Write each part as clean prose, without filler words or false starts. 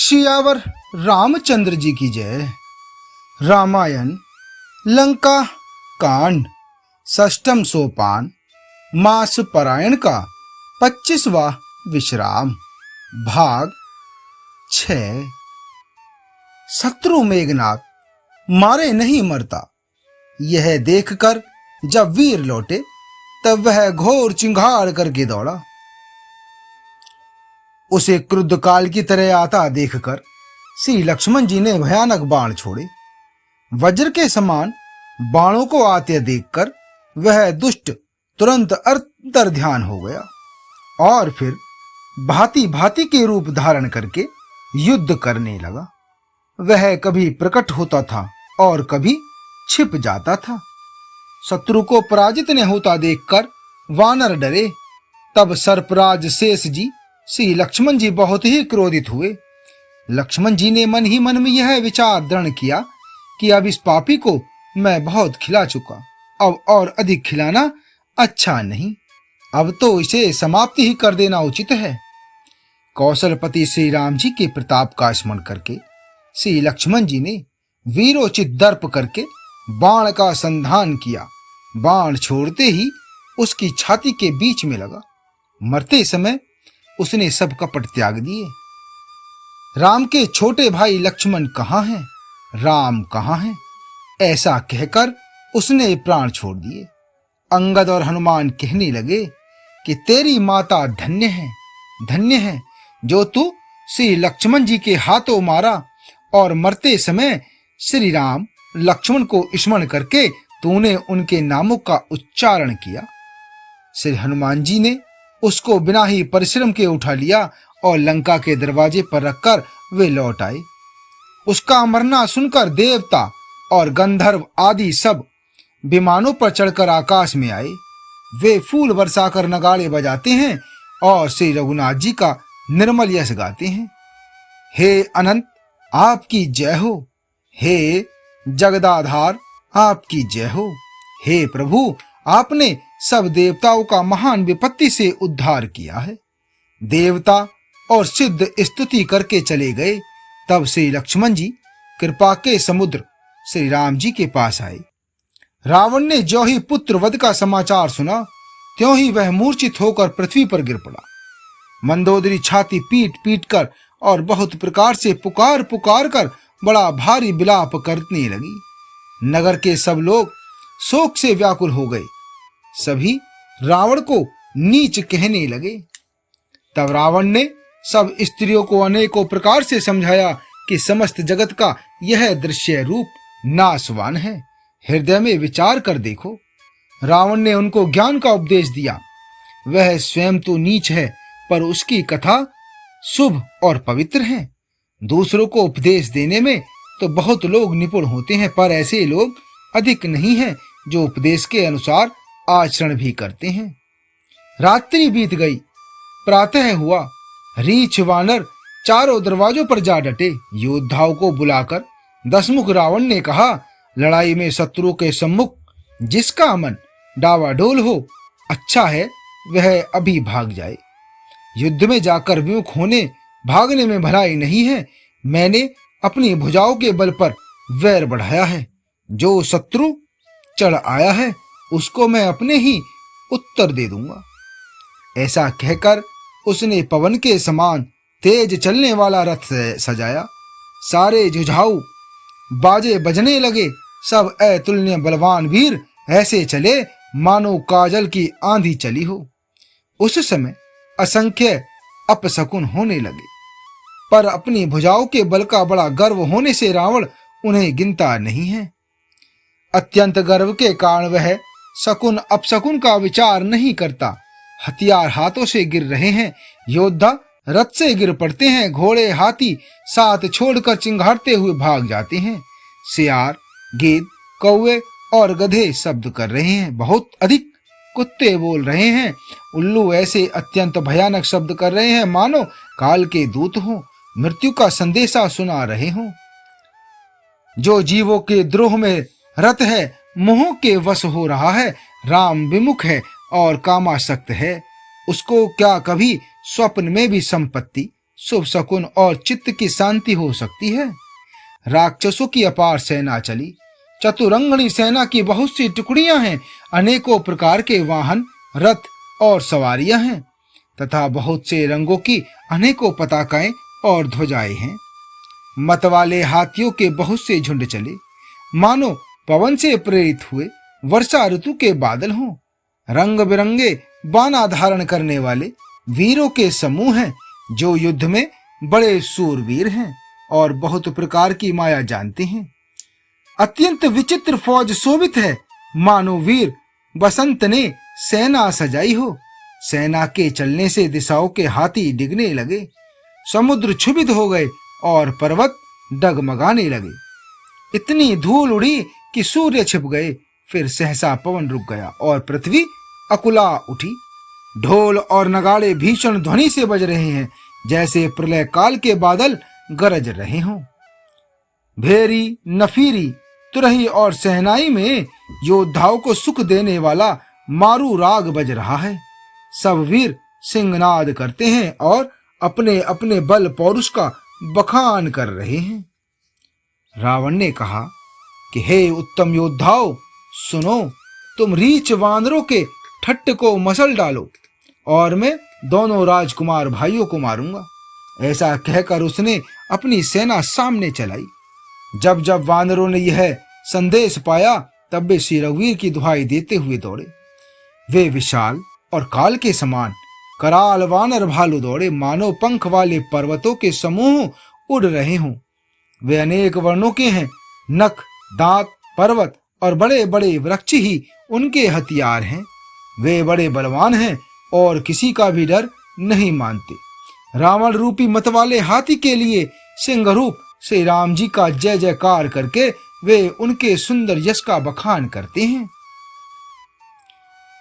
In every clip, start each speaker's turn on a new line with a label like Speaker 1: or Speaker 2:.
Speaker 1: सियावर रामचंद्र जी की जय। रामायण लंका कांड षष्ठम सोपान मास परायण का 25वां विश्राम भाग 6। शत्रु मेघनाथ मारे नहीं मरता, यह देखकर जब वीर लौटे तब वह घोर चिंगाड़ करके दौड़ा। उसे क्रुद्ध काल की तरह आता देखकर श्री लक्ष्मण जी ने भयानक बाण छोड़े। वज्र के समान बाणों को आते देखकर वह दुष्ट तुरंत अंतर ध्यान हो गया और फिर भांति भांति के रूप धारण करके युद्ध करने लगा। वह कभी प्रकट होता था और कभी छिप जाता था। शत्रु को पराजित न होता देखकर वानर डरे। तब सर्पराज शेष जी श्री लक्ष्मण जी बहुत ही क्रोधित हुए। लक्ष्मण जी ने मन ही मन में यह विचार दृढ़ किया कि अब इस पापी को मैं बहुत खिला चुका, अब और अधिक खिलाना अच्छा नहीं, अब तो इसे समाप्ति ही कर देना उचित है। कौशलपति श्री राम जी के प्रताप का स्मरण करके श्री लक्ष्मण जी ने वीरोचित दर्प करके बाण का संधान किया। बाण छोड़ते ही उसकी छाती के बीच में लगा। मरते समय उसने सब कपट त्याग दिए। राम के छोटे भाई लक्ष्मण कहाँ हैं, राम कहाँ हैं, ऐसा कहकर उसने प्राण छोड़ दिए। अंगद और हनुमान कहने लगे कि तेरी माता धन्य है जो तू श्री लक्ष्मण जी के हाथों मारा और मरते समय श्री राम लक्ष्मण को स्मरण करके तूने उनके नामों का उच्चारण किया। श्री हनुमान जी ने उसको बिना ही परिश्रम के उठा लिया और लंका के दरवाजे पर रखकर वे लौट आए। उसका मरना सुनकर देवता और गंधर्व आदि सब विमानों पर चढ़कर आकाश में आए। वे फूल बरसाकर नगाड़े बजाते हैं और श्री रघुनाथ जी का निर्मल यश गाते हैं। हे अनंत आपकी जय हो, हे जगदाधार आपकी जय हो। हे प्रभु आपने सब देवताओं का महान विपत्ति से उद्धार किया है। देवता और सिद्ध स्तुति करके चले गए। तब श्री लक्ष्मण जी कृपा के समुद्र श्री राम जी के पास आए। रावण ने जो ही पुत्र वध का समाचार सुना त्यों ही वह मूर्छित होकर पृथ्वी पर गिर पड़ा। मंदोदरी छाती पीट पीट कर और बहुत प्रकार से पुकार पुकार कर बड़ा भारी विलाप करने लगी। नगर के सब लोग शोक से व्याकुल हो गए। सभी रावण को नीच कहने लगे। तब रावण ने सब स्त्रियों को अनेकों प्रकार से समझाया कि समस्त जगत का यह दृश्य रूप नाशवान है, हृदय में विचार कर देखो। रावण ने उनको ज्ञान का उपदेश दिया। वह स्वयं तो नीच है पर उसकी कथा शुभ और पवित्र है। दूसरों को उपदेश देने में तो बहुत लोग निपुण होते हैं, पर ऐसे लोग अधिक नहीं हैं जो उपदेश के अनुसार आचरण भी करते हैं। रात्रि बीत गई, प्रातः हुआ। रीछ वानर चारों दरवाजों पर जा डटे। योद्धाओं को बुलाकर दशमुख रावण ने कहा, लड़ाई में शत्रु के सम्मुख जिसका मन डावाडोल हो, अच्छा है वह अभी भाग जाए। युद्ध में जाकर विमुख होने भागने में भलाई नहीं है। मैंने अपनी भुजाओं के बल पर वैर बढ़ाया है। जो शत्रु चढ़ आया है उसको मैं अपने ही उत्तर दे दूंगा। ऐसा कहकर उसने पवन के समान तेज चलने वाला रथ सजाया। सारे जुझाऊ बाजे बजने लगे। सब अतुलनीय बलवान वीर ऐसे चले मानो काजल की आंधी चली हो। उस समय असंख्य अपशकुन होने लगे, पर अपनी भुजाओं के बल का बड़ा गर्व होने से रावण उन्हें गिनता नहीं है। अत्यंत गर्व के कारण वह शकुन अपशकुन का विचार नहीं करता। हथियार हाथों से गिर रहे हैं, योद्धा रथ से गिर पड़ते हैं, घोड़े हाथी साथ छोड़कर चिंगारते हुए भाग जाते हैं। सियार गीद कौवे और गधे शब्द कर रहे हैं, बहुत अधिक कुत्ते बोल रहे हैं। उल्लू ऐसे अत्यंत भयानक शब्द कर रहे हैं मानो काल के दूत हों, मृत्यु का संदेशा सुना रहे हों। जो जीवों के द्रोह में रत है, मोह के वश हो रहा है, राम विमुख है और कामासक्त है, उसको क्या कभी स्वप्न में भी संपत्ति शुभ शकुन और चित्त की शांति हो सकती है। राक्षसों की अपार सेना चली, चतुरंगणी सेना की बहुत सी टुकड़ियां हैं, अनेकों प्रकार के वाहन, रथ और सवारियां हैं तथा बहुत से रंगों की अनेकों पताकाएं और ध्वजाएं हैं। मतवाले हाथियों के बहुत से झुंड चले, मानो पवन से प्रेरित हुए वर्षा ऋतु के बादल हों। रंग बिरंगे बाना धारण करने वाले वीरों के समूह हैं, जो युद्ध में बड़े सूरवीर हैं और बहुत प्रकार की माया जानते हैं। अत्यंत विचित्र फौज शोभित है, मानो वीर बसंत ने सेना सजाई हो। सेना के चलने से दिशाओं के हाथी डिगने लगे, समुद्र क्षुभित हो गए और पर्वत डगमगाने लगे। इतनी धूल उड़ी कि सूर्य छिप गए। फिर सहसा पवन रुक गया और पृथ्वी अकुला उठी। ढोल और नगाड़े भीषण ध्वनि से बज रहे हैं, जैसे प्रलय काल के बादल गरज रहे हों। भेरी, नफीरी, तुरही और सहनाई में योद्धाओं को सुख देने वाला मारू राग बज रहा है। सब वीर सिंहनाद करते हैं और अपने अपने बल पौरुष का बखान कर रहे हैं। रावण ने कहा कि हे उत्तम योद्धाओं, सुनो, तुम रीछ वानरों के ठट्ट को मसल डालो और मैं दोनों राजकुमार भाइयों को मारूंगा। ऐसा कहकर उसने अपनी सेना सामने चलाई। जब जब वानरों ने यह संदेश पाया, तब वे श्री रघुवीर की दुहाई देते हुए दौड़े। वे विशाल और काल के समान कराल वानर भालू दौड़े, मानो पंख वाले पर्वतों के समूह उड़ रहे हों। वे अनेक वर्णों के हैं, नख, दांत, पर्वत और बड़े बड़े वृक्ष ही उनके हथियार हैं। वे बड़े बलवान हैं और किसी का भी डर नहीं मानते। रावण रूपी मतवाले हाथी के लिए सिंह रूप श्री राम जी का जय जयकार करके वे उनके सुंदर यश का बखान करते हैं।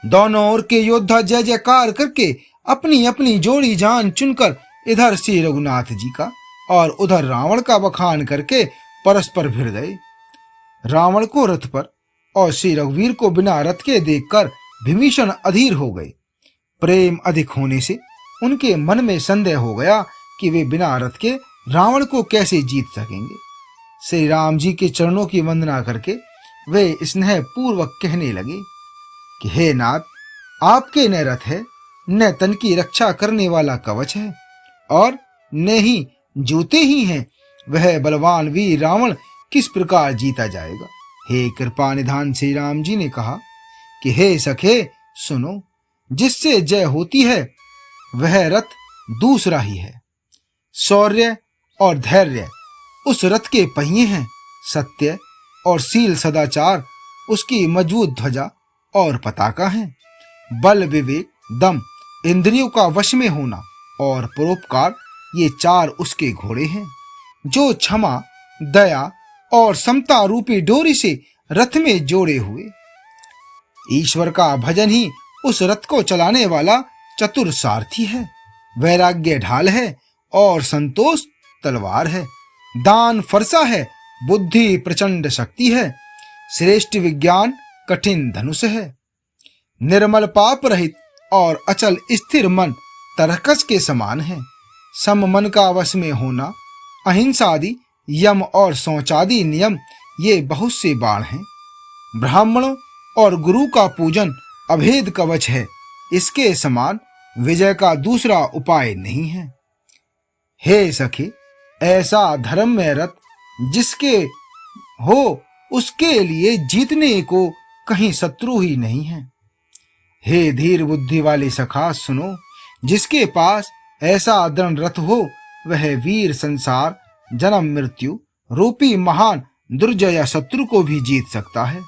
Speaker 1: दोनों ओर के योद्धा जय जयकार करके अपनी अपनी जोड़ी जान चुनकर इधर श्री रघुनाथ जी का और उधर रावण का बखान करके परस्पर भिड़ गए। रावण को रथ पर और श्री रघुवीर को बिना रथ के देखकर विभीषण अधीर हो गए। प्रेम अधिक होने से उनके मन में संदेह हो गया कि वे बिना रथ के रावण को कैसे जीत सकेंगे। श्री राम जी के चरणों की वंदना करके वे स्नेह पूर्वक कहने लगे कि हे नाथ, आपके न रथ है, न तन की रक्षा करने वाला कवच है और न ही जूते ही हैं। वह बलवान वीर रावण किस प्रकार जीता जाएगा। हे कृपा निधान श्री राम जी ने कहा कि हे सखे, सुनो, जिससे जय होती है वह रथ दूसरा ही है। शौर्य और धैर्य उस रथ के पहिए हैं। सत्य और शील सदाचार उसकी मजबूत ध्वजा और पताका है। बल, विवेक, दम, इंद्रियों का वश में होना और परोपकार, ये चार उसके घोड़े हैं, जो क्षमा, दया और समता रूपी डोरी से रथ में जोड़े हुए। ईश्वर का भजन ही उस रथ को चलाने वाला चतुर सारथी है। वैराग्य ढाल है और संतोष तलवार है। दान फरसा है, बुद्धि प्रचंड शक्ति है। श्रेष्ठ विज्ञान कठिन धनुष है। निर्मल पाप रहित और अचल स्थिर मन तरकस के समान है। सम मन का वश में होना, अहिंसादि यम और शौचादि नियम, ये बहुत से बाण हैं। ब्राह्मणों और गुरु का पूजन अभेद कवच है। इसके समान विजय का दूसरा उपाय नहीं है। हे सखी, ऐसा धर्म में रत जिसके हो, उसके लिए जीतने को कहीं शत्रु ही नहीं है। हे धीर बुद्धि वाले सखा, सुनो, जिसके पास ऐसा दृढ़ रथ हो, वह वीर संसार, जन्म मृत्यु रूपी महान दुर्जय शत्रु को भी जीत सकता है।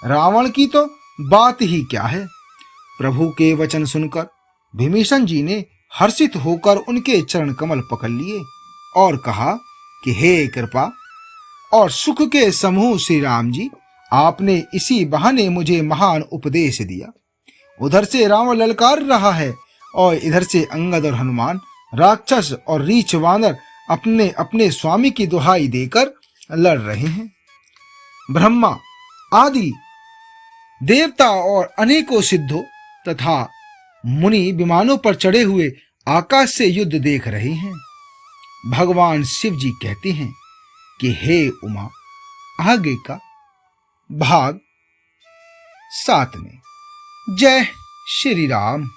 Speaker 1: रावण की तो बात ही क्या है। प्रभु के वचन सुनकर विभीषण जी ने हर्षित होकर उनके चरण कमल पकड़ लिए और कहा कि हे कृपा और सुख के समूह श्री राम जी, आपने इसी बहाने मुझे महान उपदेश दिया। उधर से रावण ललकार रहा है और इधर से अंगद और हनुमान, राक्षस और रीछ वानर अपने अपने स्वामी की दुहाई देकर लड़ रहे हैं। ब्रह्मा आदि देवता और अनेकों सिद्धों तथा मुनि विमानों पर चढ़े हुए आकाश से युद्ध देख रहे हैं। भगवान शिव जी कहते हैं कि हे उमा, आगे का भाग 7 में। जय श्री राम।